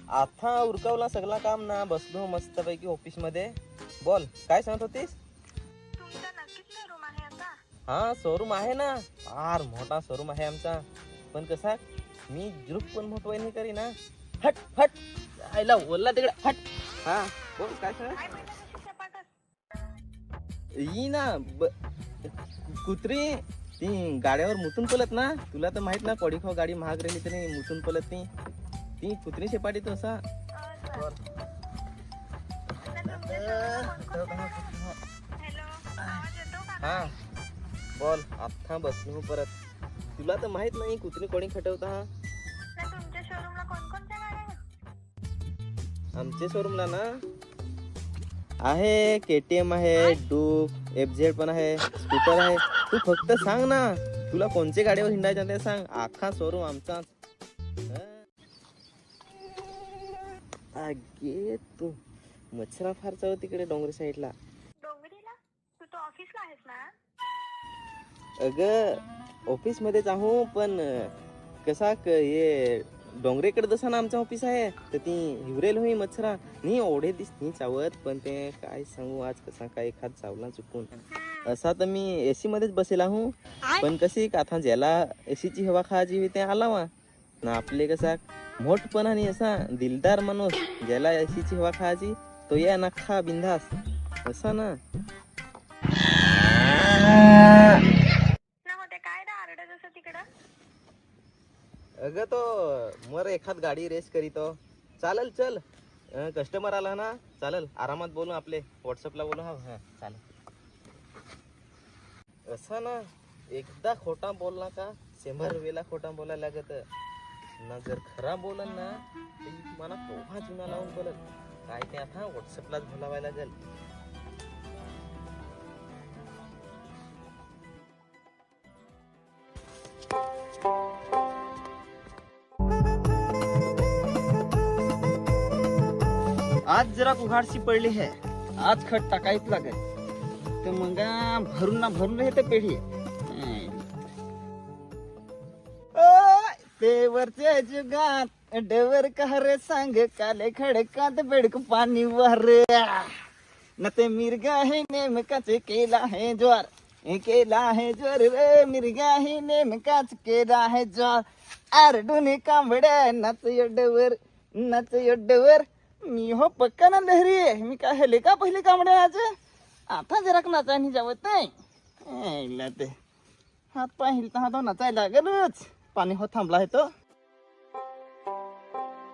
आता उरकवला सगळा काम ना, बसलो मस्त पैकी ऑफिस मध्ये. बोल काय सांगत होतीस? तुमचा नक्कीच शोरूम आहे आता? हा शोरूम आहे ना, फार मोठा शोरूम आहे आमचा. पण कसा मी जुरूप पण मोठवाय नाही करी ना. फट फट आयला बोलला तिकडे फट. हा बोल काय सांग. काय पहिल्या दिवशी सपाटच. ही ना कुत्री ती गाड्यावर मुतून पलत ना. तुला तर माहित ना, पडीखाव गाडी महाग राहिली तरी मुतून पलत ती कुत्री शेपाटी तो असा. हॅलो, आवाज येतो का? हा बोल आता बसलो परत. तुला तर माहित नाही कुत्री कोणी खटवता. हा नाही, तुमच्या शोरूमला कोणकोणत्या गाड्या आहेत? आमच्या शोरूमला ना आहे KTM आहे, डूक, FZ पण आहे, स्कूटर आहे. तू फक्त सांग ना तुला कोणत्या गाडीवर हिंडायचं ते सांग, अख्खा शोरूम आमचा. अगे तू मच्छरा फार चाव तिकडे डोंगरी साईडला. डोंगरीला? तू तो ऑफिसला आहेस ना? अगं ऑफिस मध्ये जाऊ पण कसा हे डोंगरेकडे जसं ना आमचं ऑफिस आहे, तर ती हिवरेल होई मच्छरा नाही ओढे दिसती चावत. पण ते काय सांगू, आज कसा काय एखाद चावला चुकून. असा तर मी AC मध्येच बसेला हूं. पण कशी आता ज्याला AC ची हवा खायची होती ते आलावा ना. आपले कसा मोठपणा आणि असा दिलदार माणूस ज्याला AC ची हवा खायची तो या ना खा बिंदास असा ना. होते काय रे आरडत असं तिकडं? अगं तो मर एखाद गाडी रेस करीतो. चालेल चल, कस्टमर आला ना, चालेल आरामात बोलू, आपले व्हॉट्सअपला बोलू. हा हा चालेल. असं ना एकदा खोटा बोलला का 100 वेळा खोटा बोलायला लागत ना. जर खरा बोलन ना तर मला पोहा चुना लावून बोलल. काय ते आता व्हॉट्सअपलाच बोलावायला लागेल. आज जरा उघाडशी पडली है, आज खत टाकायच लागेल. तर मग भरून ना भरून हे तर पेढी ते वरच्या जुगात डवर कहरे सांग काले खडकात बेडक पाणी वार न ते मिरगा हे नेमकाच केला है ज्वार. केला है ज्वार रे मिरगा हे नेमकाच केला है ज्वार. आरडून कांबड्या नाच योड्डवर नाच योड्डवर. मी हो पक्का ना लहरी आहे. मी काय हेले का पहिले कांबड्या आज आता जरा नाचायला जावत नाही. ते हात पाय हिलता हात नाचायला लागलच. पाणी हो थांबला आहे तो.